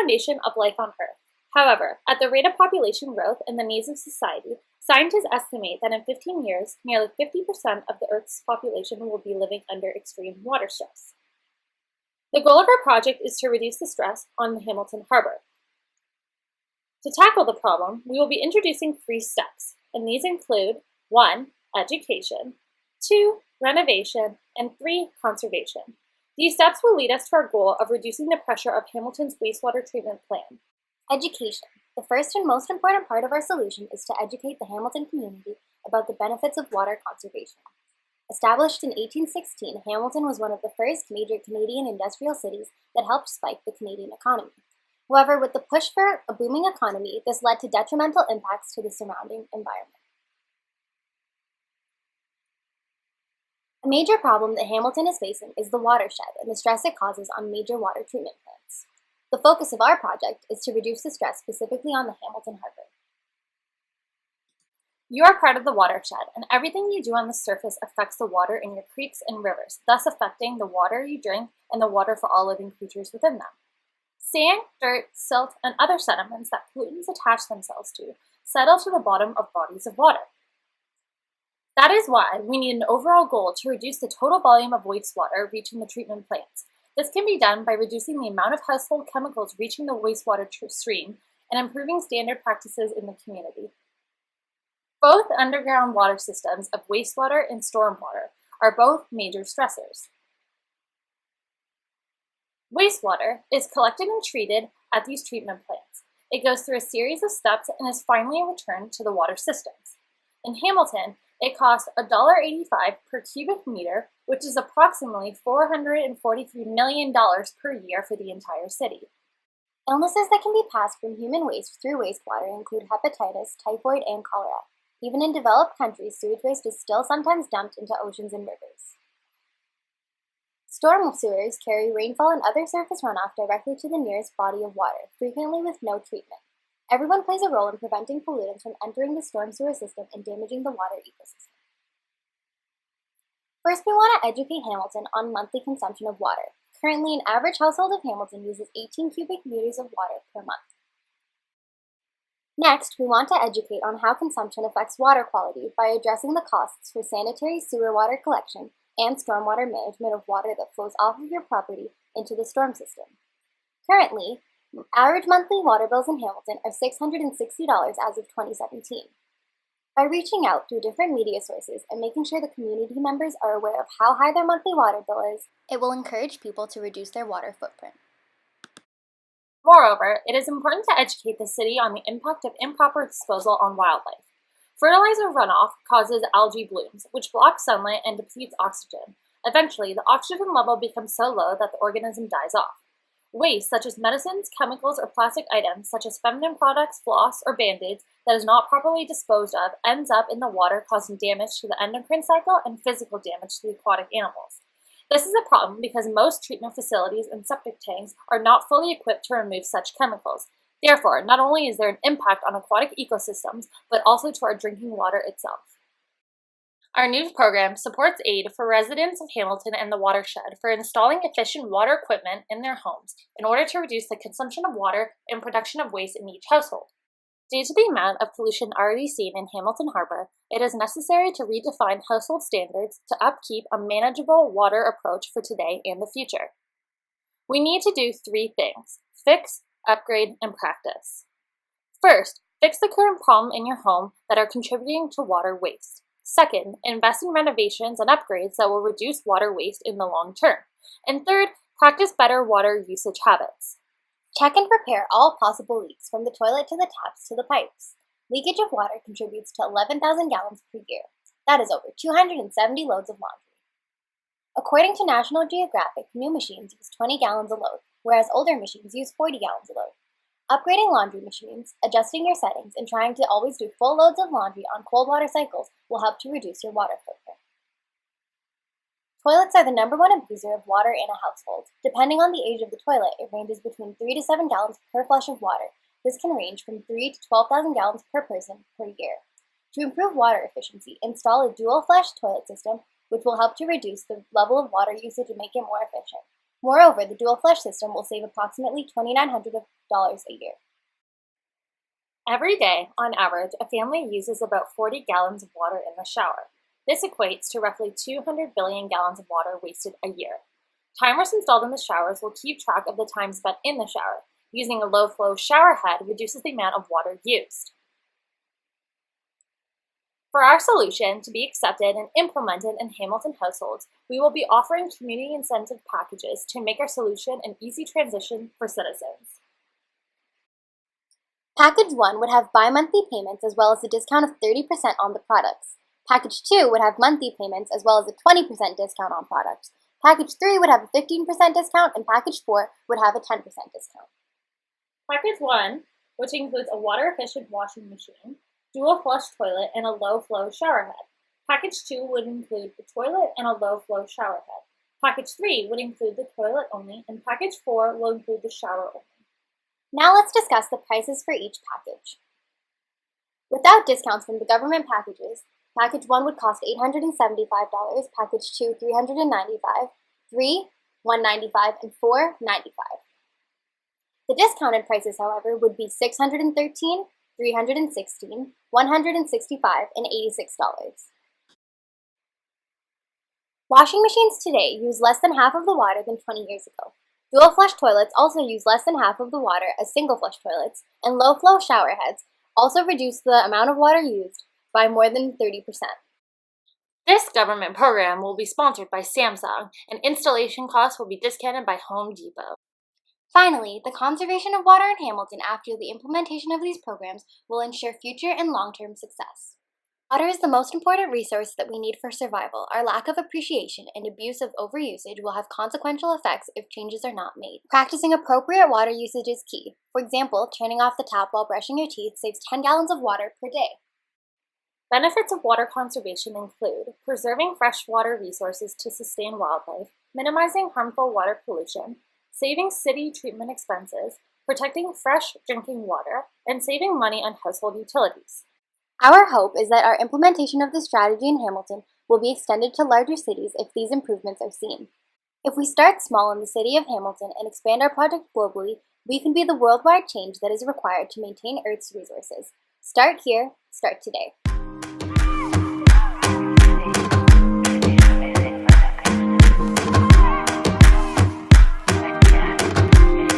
foundation of life on Earth. However, at the rate of population growth and the needs of society, scientists estimate that in 15 years, nearly 50% of the Earth's population will be living under extreme water stress. The goal of our project is to reduce the stress on the Hamilton Harbour. To tackle the problem, we will be introducing 3 steps, and these include 1. Education, 2. Renovation, and 3. Conservation. These steps will lead us to our goal of reducing the pressure of Hamilton's wastewater treatment plant. Education. The first and most important part of our solution is to educate the Hamilton community about the benefits of water conservation. Established in 1816, Hamilton was one of the first major Canadian industrial cities that helped spike the Canadian economy. However, with the push for a booming economy, this led to detrimental impacts to the surrounding environment. A major problem that Hamilton is facing is the watershed and the stress it causes on major water treatment plants. The focus of our project is to reduce the stress specifically on the Hamilton Harbour. You are part of the watershed, and everything you do on the surface affects the water in your creeks and rivers, thus affecting the water you drink and the water for all living creatures within them. Sand, dirt, silt, and other sediments that pollutants attach themselves to settle to the bottom of bodies of water. That is why we need an overall goal to reduce the total volume of wastewater reaching the treatment plants. This can be done by reducing the amount of household chemicals reaching the wastewater stream and improving standard practices in the community. Both underground water systems of wastewater and stormwater are both major stressors. Wastewater is collected and treated at these treatment plants. It goes through a series of steps and is finally returned to the water systems. In Hamilton, it costs $1.85 per cubic meter, which is approximately $443 million per year for the entire city. Illnesses that can be passed from human waste through wastewater include hepatitis, typhoid, and cholera. Even in developed countries, sewage waste is still sometimes dumped into oceans and rivers. Storm sewers carry rainfall and other surface runoff directly to the nearest body of water, frequently with no treatment. Everyone plays a role in preventing pollutants from entering the storm sewer system and damaging the water ecosystem. First, we want to educate Hamilton on monthly consumption of water. Currently, an average household of Hamilton uses 18 cubic meters of water per month. Next, we want to educate on how consumption affects water quality by addressing the costs for sanitary sewer water collection and stormwater management of water that flows off of your property into the storm system. Currently, average monthly water bills in Hamilton are $660 as of 2017. By reaching out through different media sources and making sure the community members are aware of how high their monthly water bill is, it will encourage people to reduce their water footprint. Moreover, it is important to educate the city on the impact of improper disposal on wildlife. Fertilizer runoff causes algae blooms, which blocks sunlight and depletes oxygen. Eventually, the oxygen level becomes so low that the organism dies off. Waste, such as medicines, chemicals, or plastic items, such as feminine products, floss, or band-aids, that is not properly disposed of, ends up in the water, causing damage to the endocrine cycle and physical damage to the aquatic animals. This is a problem because most treatment facilities and septic tanks are not fully equipped to remove such chemicals. Therefore, not only is there an impact on aquatic ecosystems, but also to our drinking water itself. Our new program supports aid for residents of Hamilton and the watershed for installing efficient water equipment in their homes in order to reduce the consumption of water and production of waste in each household. Due to the amount of pollution already seen in Hamilton Harbour, it is necessary to redefine household standards to upkeep a manageable water approach for today and the future. We need to do 3 things: fix, upgrade, and practice. First, fix the current problem in your home that are contributing to water waste. Second, invest in renovations and upgrades that will reduce water waste in the long term. And third, practice better water usage habits. Check and repair all possible leaks, from the toilet to the taps to the pipes. Leakage of water contributes to 11,000 gallons per year. That is over 270 loads of laundry. According to National Geographic, new machines use 20 gallons a load, whereas older machines use 40 gallons a load. Upgrading laundry machines, adjusting your settings, and trying to always do full loads of laundry on cold water cycles will help to reduce your water footprint. Toilets are the #1 abuser of water in a household. Depending on the age of the toilet, it ranges between 3 to 7 gallons per flush of water. This can range from 3 to 12,000 gallons per person per year. To improve water efficiency, install a dual flush toilet system, which will help to reduce the level of water usage and make it more efficient. Moreover, the dual flush system will save approximately $2,900 a year. Every day, on average, a family uses about 40 gallons of water in the shower. This equates to roughly 200 billion gallons of water wasted a year. Timers installed in the showers will keep track of the time spent in the shower. Using a low-flow shower head reduces the amount of water used. For our solution to be accepted and implemented in Hamilton households, we will be offering community incentive packages to make our solution an easy transition for citizens. Package 1 would have bi-monthly payments as well as a discount of 30% on the products. Package 2 would have monthly payments as well as a 20% discount on products. Package 3 would have a 15% discount, and Package 4 would have a 10% discount. Package 1, which includes a water-efficient washing machine, dual-flush toilet, and a low-flow shower head. Package 2 would include the toilet and a low-flow shower head. Package 3 would include the toilet only, and Package 4 will include the shower only. Now let's discuss the prices for each package. Without discounts from the government packages, Package 1 would cost $875, Package 2 $395, 3 $195, and 4 $95. The discounted prices, however, would be $613, $316, $165, and $86. Washing machines today use less than half of the water than 20 years ago. Dual-flush toilets also use less than half of the water as single-flush toilets, and low-flow shower heads also reduce the amount of water used by more than 30%. This government program will be sponsored by Samsung, and installation costs will be discounted by Home Depot. Finally, the conservation of water in Hamilton after the implementation of these programs will ensure future and long-term success. Water is the most important resource that we need for survival. Our lack of appreciation and abuse of overusage will have consequential effects if changes are not made. Practicing appropriate water usage is key. For example, turning off the tap while brushing your teeth saves 10 gallons of water per day. Benefits of water conservation include preserving freshwater resources to sustain wildlife, minimizing harmful water pollution, saving city treatment expenses, protecting fresh drinking water, and saving money on household utilities. Our hope is that our implementation of this strategy in Hamilton will be extended to larger cities if these improvements are seen. If we start small in the city of Hamilton and expand our project globally, we can be the worldwide change that is required to maintain Earth's resources. Start here, start today.